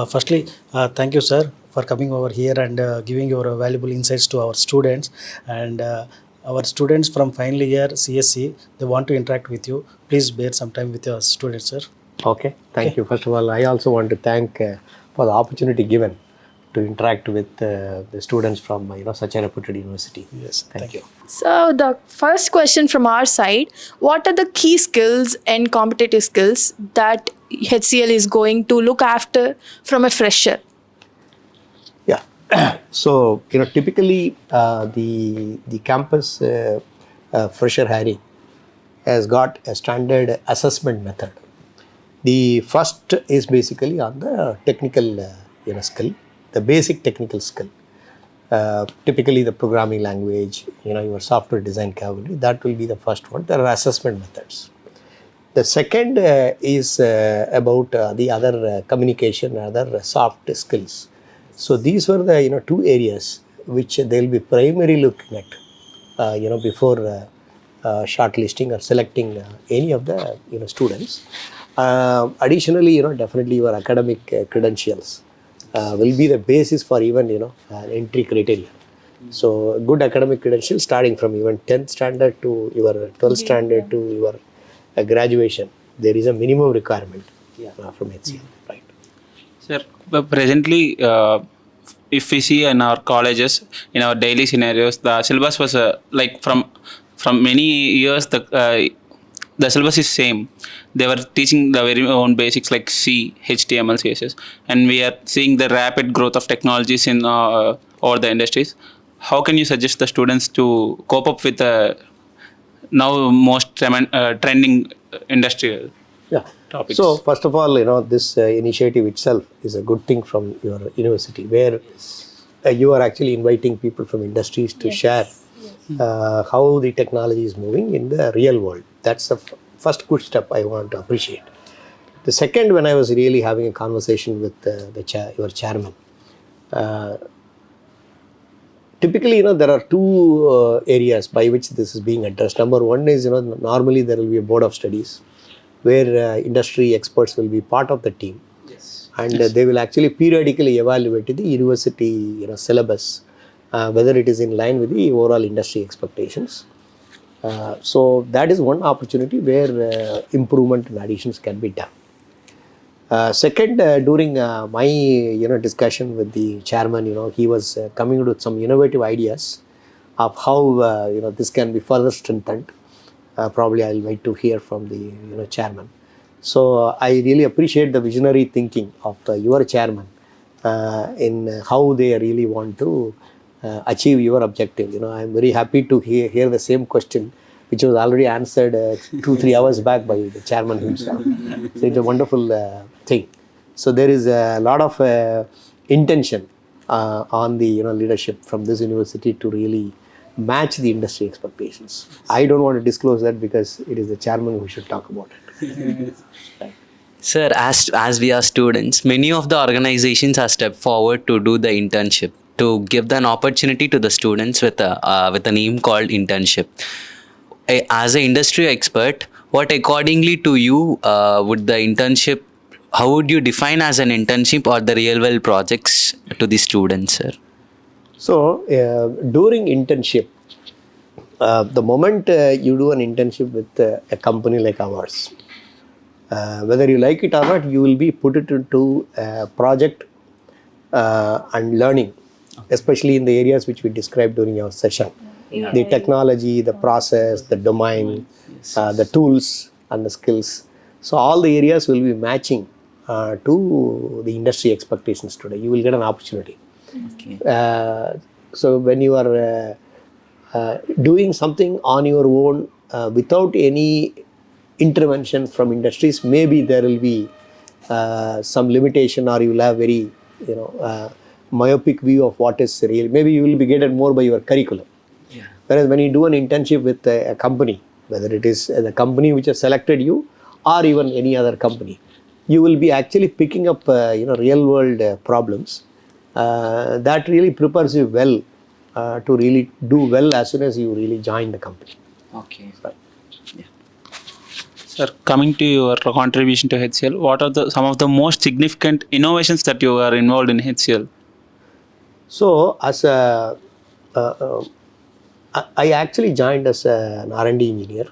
Firstly, thank you, sir, for coming over here and giving your valuable insights to our students. And our students from final year CSC, they want to interact with you. Please bear some time with your students, sir. Okay, thank you. First of all, I also want to thank for the opportunity given to interact with the students from such a reputed university. Yes, thank you. So, the first question from our side: what are the key skills and competitive skills that HCL is going to look after from a fresher? Yeah. So typically the campus fresher hiring has got a standard assessment method. The first is basically on the technical skill, the basic technical skill. Typically the programming language, your software design capability, that will be the first one. There are assessment methods. The second is about the other communication, other soft skills. So these were the two areas which they'll be primarily looking at before shortlisting or selecting any of the students. Additionally, definitely your academic credentials will be the basis for even entry criteria. So good academic credentials starting from even 10th standard to your 12th standard to your graduation, there is a minimum requirement from HCL, right? Sir, but presently, if we see in our colleges, in our daily scenarios, the syllabus was like from many years. The syllabus is same. They were teaching the very own basics like C, HTML, CSS, and we are seeing the rapid growth of technologies in all the industries. How can you suggest the students to cope up with the now most trending industrial topics? So first of all, this initiative itself is a good thing from your university, where you are actually inviting people from industries to share how the technology is moving in the real world. That's the first good step I want to appreciate. The second, when I was really having a conversation with your chairman, typically, there are two areas by which this is being addressed. Number one is, normally there will be a board of studies where industry experts will be part of the team. Yes. And they will actually periodically evaluate the university syllabus, whether it is in line with the overall industry expectations. So that is one opportunity where improvement and additions can be done. Second, during my discussion with the chairman, he was coming with some innovative ideas of how this can be further strengthened. Probably I'll wait to hear from the chairman. So I really appreciate the visionary thinking of your chairman in how they really want to achieve your objective. I'm very happy to hear the same question which was already answered 2-3 hours back by the chairman himself. So it's a wonderful thing. So there is a lot of intention on the leadership from this university to really match the industry expectations. I don't want to disclose that because it is the chairman who should talk about it. Right. Sir, as we are students, many of the organizations have stepped forward to do the internship, to give an opportunity to the students with a name called internship. As an industry expert, what accordingly to you would the internship, how would you define as an internship or the real world projects to the students, sir? So during internship, the moment you do an internship with a company like ours, whether you like it or not, you will be put it into a project and learning, especially in the areas which we described during our session. Yeah. The technology, the process, the domain, the tools and the skills. So all the areas will be matching to the industry expectations today. You will get an opportunity. Okay. So when you are doing something on your own without any intervention from industries, maybe there will be some limitation, or you will have very myopic view of what is real. Maybe you will be guided more by your curriculum. Yeah. Whereas when you do an internship with a company, whether it is the company which has selected you or even any other company, you will be actually picking up real world problems that really prepares you well to really do well as soon as you really join the company. Okay. So, Yeah. Sir, coming to your contribution to HCL, what are some of the most significant innovations that you are involved in HCL? So, as a, I actually joined as an R&D engineer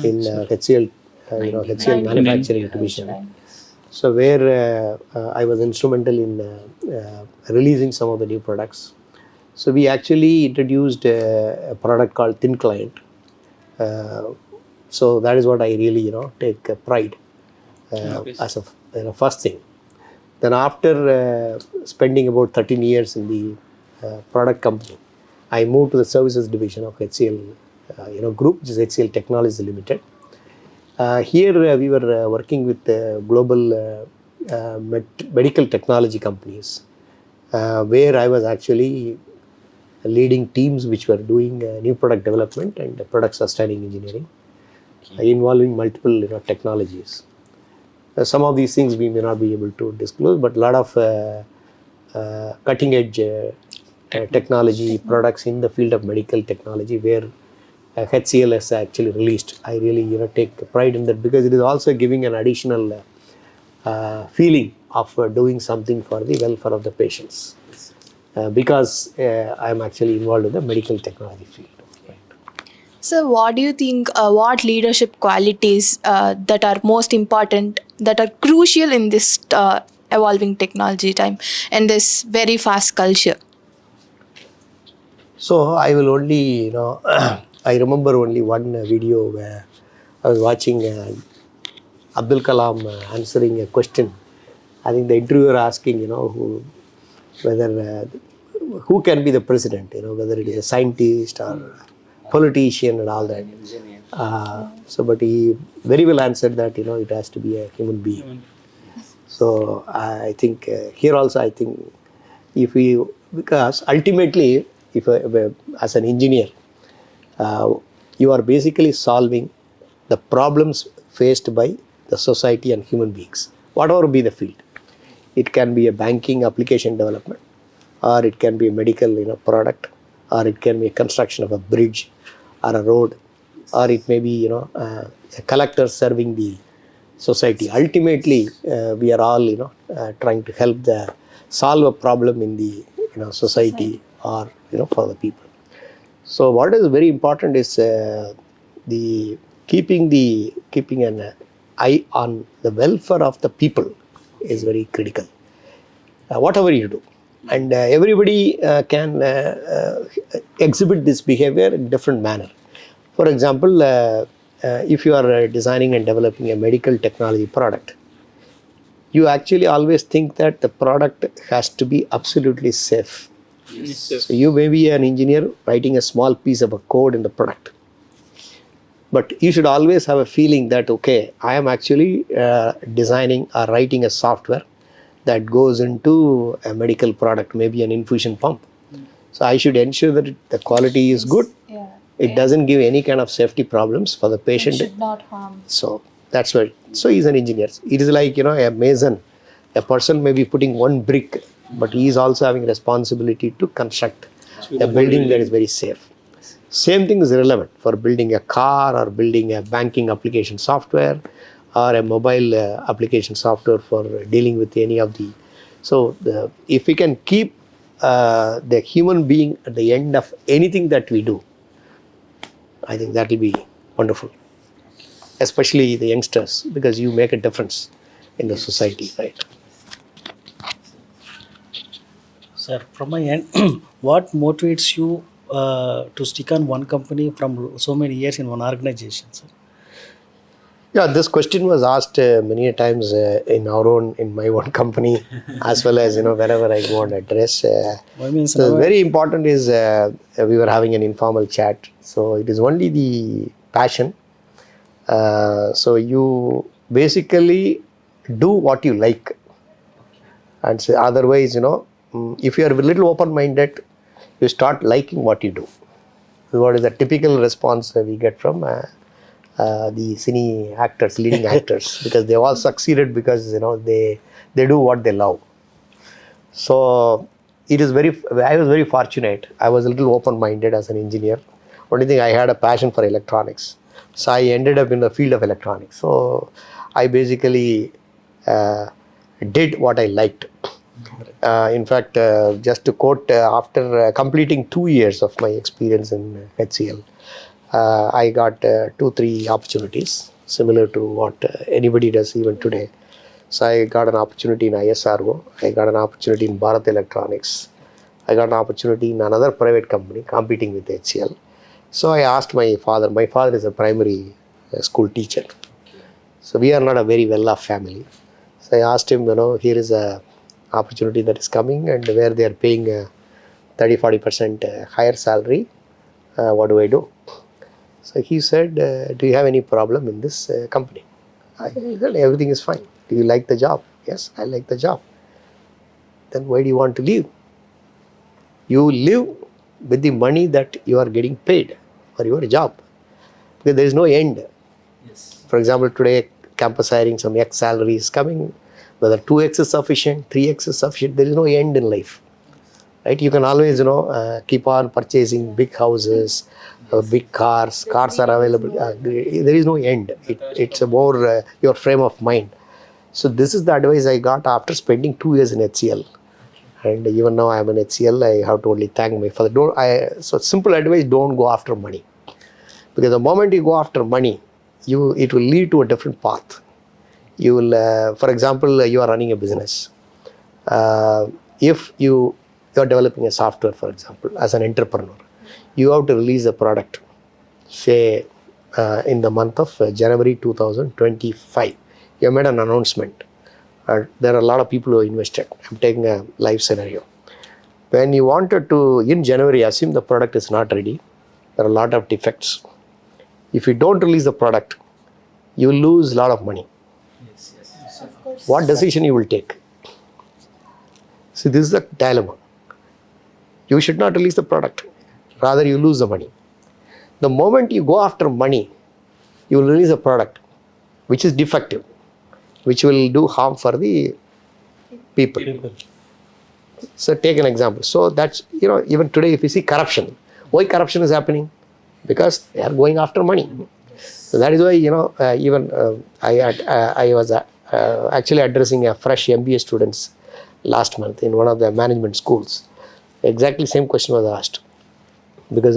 in HCL, HCL manufacturing division. So, where I was instrumental in releasing some of the new products. So, we actually introduced a product called Thin Client. So, that is what I really, take pride as a first thing. Then after spending about 13 years in the product company, I moved to the services division of HCL group, which is HCL Technologies Limited. Here we were working with global medical technology companies, where I was actually leading teams which were doing new product development and product sustaining engineering, involving multiple technologies. Some of these things we may not be able to disclose, but a lot of cutting edge technology products in the field of medical technology where HCL has actually released. I really take pride in that because it is also giving an additional feeling of doing something for the welfare of the patients. Because I am actually involved in the medical technology field. So, what do you think? What leadership qualities that are most important, that are crucial in this evolving technology time and this very fast culture? So I will only, I remember only one video where I was watching Abdul Kalam answering a question. I think the interviewer asking, whether who can be the president, whether it is a scientist or politician and all that. But he very well answered that, it has to be a human being. So I think here also, I think because ultimately, if as an engineer, you are basically solving the problems faced by the society and human beings, whatever be the field. It can be a banking application development, or it can be a medical product, or it can be a construction of a bridge or a road, or it may be a collector serving the society. Ultimately, we are all trying to help solve a problem in the society or for the people. So what is very important is the keeping an eye on the welfare of the people is very critical. Whatever you do, and everybody can exhibit this behavior in different manner. For example, if you are designing and developing a medical technology product, you actually always think that the product has to be absolutely safe. So you may be an engineer writing a small piece of a code in the product, but you should always have a feeling that, okay, I am actually designing or writing a software that goes into a medical product, maybe an infusion pump. So I should ensure that the quality is good. It doesn't give any kind of safety problems for the patient. It should not harm. So that's what. So he's an engineer. It is like a mason. A person may be putting one brick, but he is also having responsibility to construct a building that is very safe. Same thing is relevant for building a car or building a banking application software or a mobile application software for dealing with any of the. So if we can keep the human being at the end of anything that we do, I think that will be wonderful, especially the youngsters, because you make a difference in the society, right? Sir, from my end, what motivates you to stick on one company from so many years in one organization, sir? Yeah, this question was asked many times in my own company, as well as wherever I go and address. So very important is we were having an informal chat. So it is only the passion. So you basically do what you like, and so otherwise, if you are a little open-minded, you start liking what you do. What is the typical response we get from the cine actors, leading actors, because they all succeeded because they do what they love. So I was very fortunate. I was a little open-minded as an engineer. Only thing, I had a passion for electronics. So I ended up in the field of electronics. So I basically did what I liked. In fact, just to quote, after completing 2 years of my experience in HCL, I got 2-3 opportunities similar to what anybody does even today. So I got an opportunity in ISRO, I got an opportunity in Bharat Electronics, I got an opportunity in another private company competing with HCL. So I asked my father. My father is a primary school teacher. So we are not a very well-off family. So I asked him, here is a opportunity that is coming and where they are paying 30-40% higher salary. What do I do? So he said, do you have any problem in this company? I said, everything is fine. Do you like the job? Yes, I like the job. Then why do you want to leave? You live with the money that you are getting paid for your job. Because there is no end. Yes. For example, today campus hiring, some X salary is coming. Whether 2x is sufficient, 3x is sufficient, there is no end in life. Right? You can always, keep on purchasing big houses, big cars. Cars are available. There is no end. It's a more your frame of mind. So this is the advice I got after spending 2 years in HCL. And even now I am in HCL, I have to only thank my father. So simple advice, don't go after money. Because the moment you go after money, it will lead to a different path. You will, for example, you are running a business. If you are developing a software, for example, as an entrepreneur, you have to release a product, say in the month of January 2025. You made an announcement. There are a lot of people who invested. I'm taking a live scenario. When you wanted to, in January, assume the product is not ready, there are a lot of defects. If you don't release the product, you will lose a lot of money. Yes. Of course. What decision you will take? See, this is the dilemma. You should not release the product. Rather, you lose the money. The moment you go after money, you will release a product which is defective, which will do harm for the people. So take an example. So that's, even today if you see corruption, why corruption is happening? Because they are going after money. So that is why, I was actually addressing a fresh MBA students last month in one of the management schools. Exactly same question was asked. Because,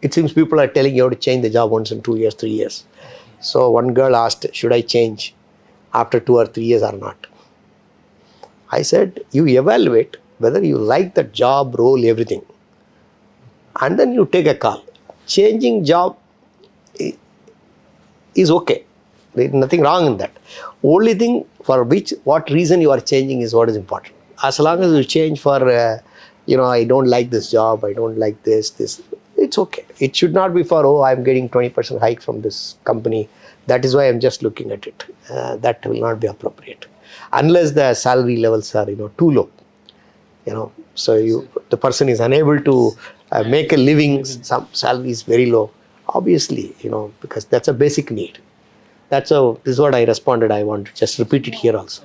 it seems people are telling you to change the job once in 2 years, 3 years. So one girl asked, should I change after 2 or 3 years or not? I said, you evaluate whether you like the job, role, everything. And then you take a call. Changing job is okay. There is nothing wrong in that. Only thing for what reason you are changing is what is important. As long as you change for, I don't like this job, I don't like this, it's okay. It should not be for, I'm getting 20% hike from this company. That is why I'm just looking at it. That will not be appropriate. Unless the salary levels are, too low. So the person is unable to make a living, some salary is very low. Obviously, because that's a basic need. This is what I responded. I want to just repeat it here also.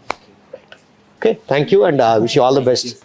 Right. Okay, thank you and wish you all the best.